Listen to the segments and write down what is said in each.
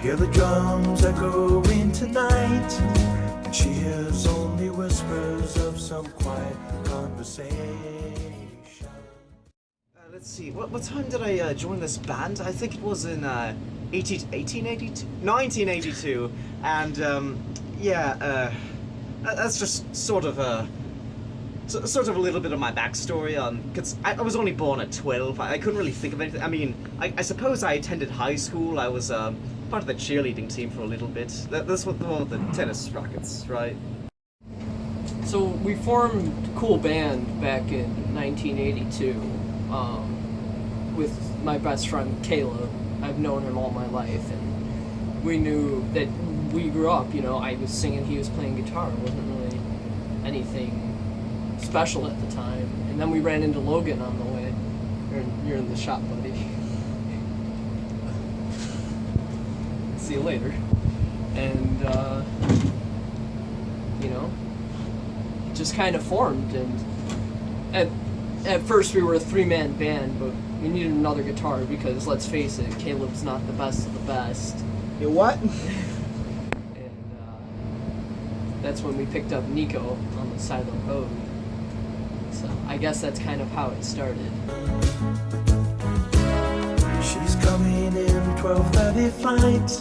hear the drums echoing tonight, and she hears only whispers of some quiet conversation. Let's see, what time did I join this band? I think it was in 1982, and that's just sort of a little bit of my backstory on, because I was only born at 12. I couldn't really think of anything. I mean, I suppose I attended high school. I was part of the cheerleading team for a little bit. That's what the one with the tennis rackets, right? So we formed a cool band back in 1982 with my best friend Caleb. I've known him all my life, and we knew that we grew up, you know, I was singing, he was playing guitar. It wasn't really anything special at the time. And then we ran into Logan on the way. You're in the shop, buddy. See you later. And, you know, it just kind of formed. And at first we were a three-man band, but we needed another guitar because, let's face it, Caleb's not the best of the best. You what? And that's when we picked up Nico on the side of the road. So I guess that's kind of how it started. She's coming in 12:30 flight.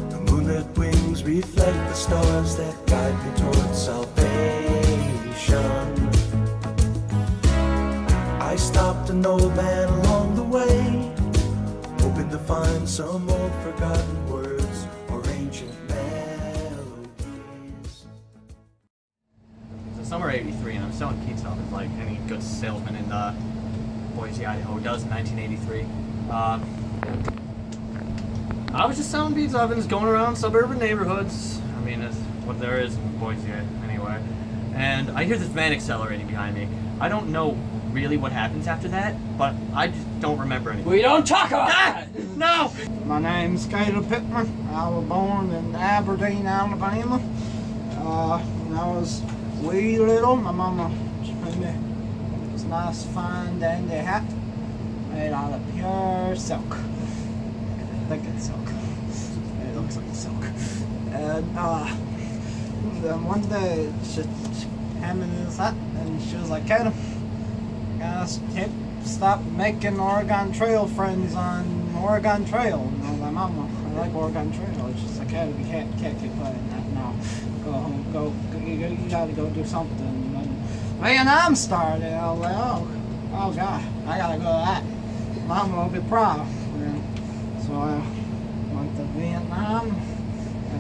The moonlit wings reflect the stars that guide me towards salvation. I stopped an old man along the way, hoping to find some old forgotten words or ancient melodies. It's summer '83, and I'm selling pizza like any good salesman in Boise, Idaho does in 1983. I was just selling pizza ovens, going around suburban neighborhoods. I mean, it's what there is in Boise anyway. And I hear this van accelerating behind me. I don't know really what happens after that, but I just don't remember anything. We don't talk about that! No! My name's Caleb Pittman. I was born in Aberdeen, Alabama. When I was wee little, my mama just made me this nice, fine, dandy hat made out of pure silk. I think it's silk. It looks like silk. And then one day she handed me this hat, and she was like, "Caleb, stop making Oregon Trail friends on Oregon Trail." And I was like, "Mama, I like Oregon Trail." It's just like, "Caleb, you can't keep playing that now. Go home, you gotta go do something." And Vietnam started. I was like, oh God, I gotta go to that. Mama will be proud. And so I went to Vietnam. I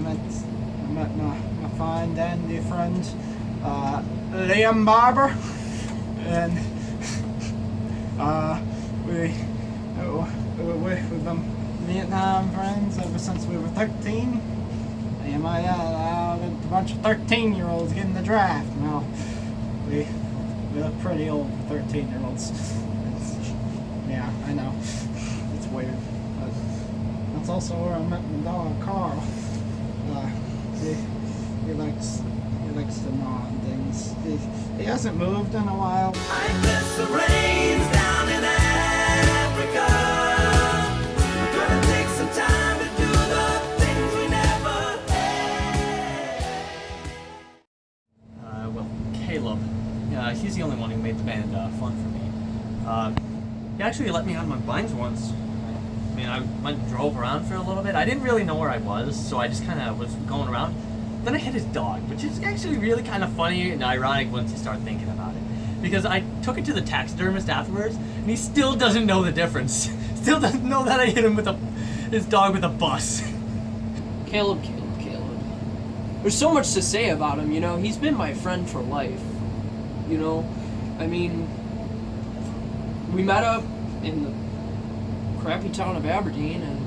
met my fine dandy friend, Liam Barber, and we've been Vietnam friends ever since we were 13. And a bunch of 13-year-olds getting the draft. Now, we look pretty old for 13-year-olds. Yeah, I know. It's weird. But that's also where I met my dog, Carl. He likes to gnaw on things. He hasn't moved in a while. I miss the rains down in Africa. We're gonna take some time to do the things we never had. Well, Caleb, he's the only one who made the band fun for me. He actually let me out of my blinds once. I mean, I went and drove around for a little bit. I didn't really know where I was, so I just kind of was going around. Then I hit his dog, which is actually really kind of funny and ironic once you start thinking about it. Because I took it to the taxidermist afterwards, and he still doesn't know the difference. Still doesn't know that I hit him with his dog with a bus. Caleb. There's so much to say about him, you know. He's been my friend for life, you know. I mean, we met up in the crappy town of Aberdeen and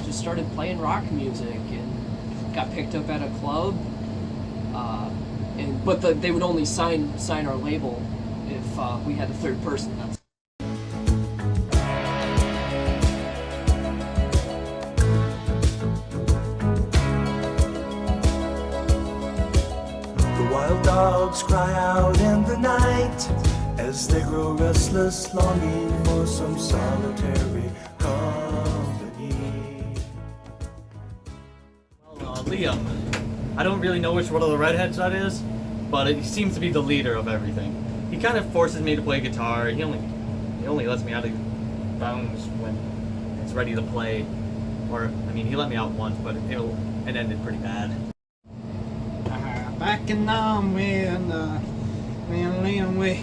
just started playing rock music and got picked up at a club. But they would only sign our label if we had a third person. The wild dogs cry out in the night as they grow restless, longing for some solitary company. see him. I don't really know which one of the redheads that is, but he seems to be the leader of everything. He kind of forces me to play guitar. He only lets me out of bounds when it's ready to play. Or, I mean, he let me out once, but it ended pretty bad. Back in me and Liam, we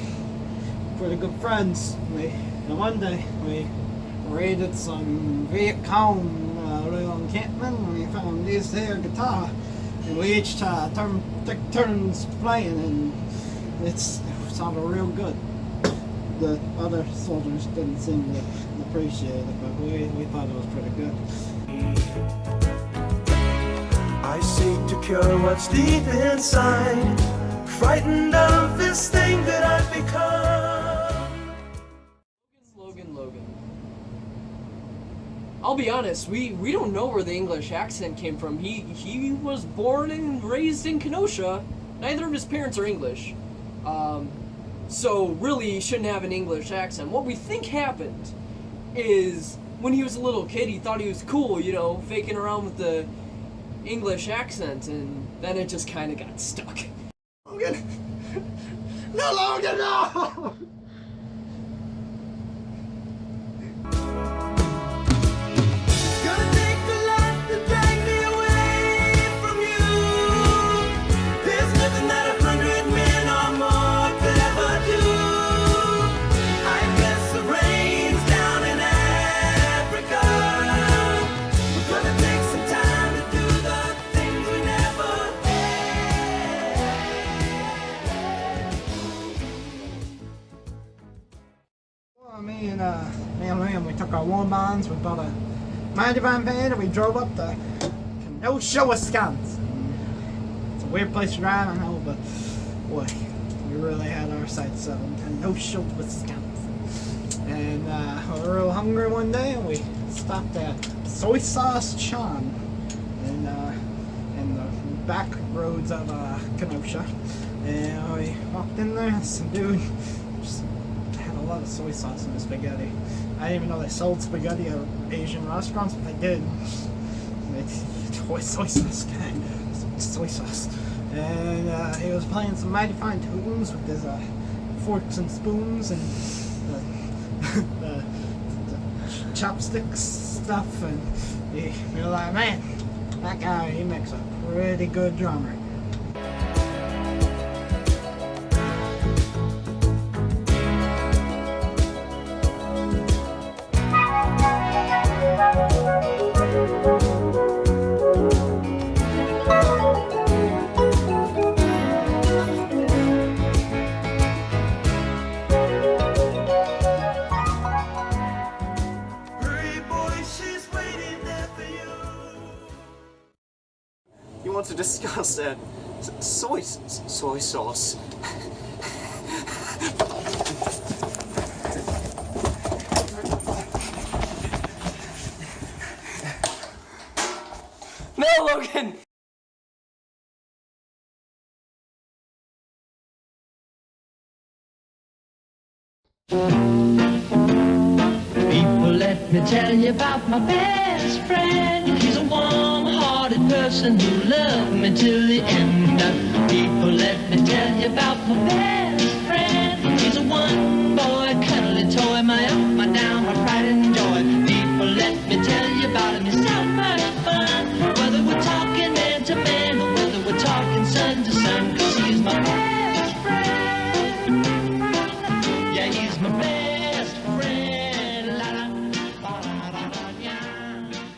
pretty good friends. And one day we raided some Viet Cong little encampment, and we found this here guitar, and we each took turns playing, and it sounded real good. The other soldiers didn't seem to appreciate it, but we thought it was pretty good. I seek to cure what's deep inside, frightened of this thing that I've become. Logan. I'll be honest, we don't know where the English accent came from. He was born and raised in Kenosha. Neither of his parents are English. So really he shouldn't have an English accent. What we think happened is when he was a little kid, he thought he was cool, you know, faking around with the English accent, and then it just kind of got stuck. Logan! No, Logan, no! Gonna take a lot to drag me away from you. There's nothing that 100 men or more could ever do. I guess the rain's down in Africa. We're gonna take some time to do the things we never Well, me and Liam, we took our warm bonds, we bought a mighty fine van, and we drove up to Kenosha, Wisconsin. It's a weird place to drive, I know, but boy, we really had our sights set on Kenosha, Wisconsin. And we were real hungry one day, and we stopped at Soy Sauce Chan in the back roads of Kenosha. And we walked in there, and some dude just had a lot of soy sauce in the spaghetti. I didn't even know they sold spaghetti at Asian restaurants, but they did. Soy sauce, soy sauce. And he was playing some mighty fine tunes with his forks and spoons and the chopsticks stuff, and we were like, man, that guy, he makes a pretty good drummer. Hurry, boy, she's waiting there for you. You want to discuss soy sauce? No, Logan! People, let me tell you about my best friend. He's a warm-hearted person who loved me till the end. People, let me tell you about my best friend. He's a one-boy cuddly toy, my up, my down, my pride and joy. People, let me tell you about him. He's so much fun. Whether we're talking man to man or whether we're talking sun to sun, 'cause he's my best friend. Yeah, he's my best friend. La la, ba da da da, yeah,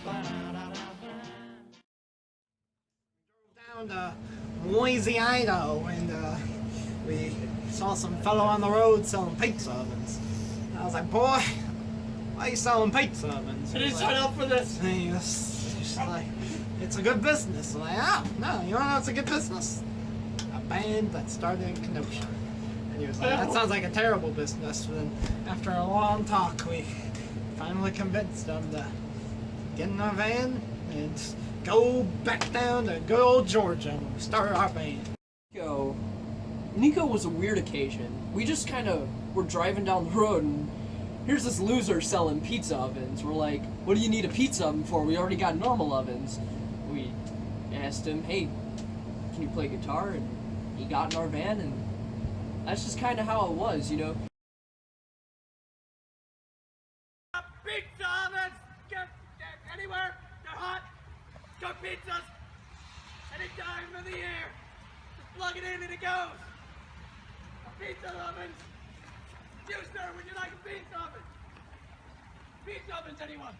ba da da da. Down to Boise, Idaho, and we saw some fellow on the road selling pizza ovens. I was like, boy, why are you selling pizza ovens? I didn't sign up for this! And he was just like, it's a good business. I'm like, oh, no, you wanna know it's a good business? A band that started in Kenosha. And he was like, that sounds like a terrible business. And then after a long talk, we finally convinced him to get in our van and go back down to good old Georgia and we started our band. Nico was a weird occasion. We just kind of were driving down the road, and here's this loser selling pizza ovens. We're like, what do you need a pizza oven for? We already got normal ovens. We asked him, hey, can you play guitar? And he got in our band, and that's just kind of how it was, you know. Pizza ovens! Get anywhere! They're hot! Cook pizzas! Any time of the year! Just plug it in and it goes! Pizza ovens! You, sir, would you like a pizza oven? Pizza ovens, anyone?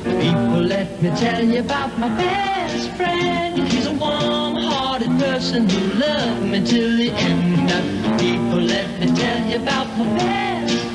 People, let me tell you about my best friend. He's a warm-hearted person who loved me till the end. People, let me tell you about my best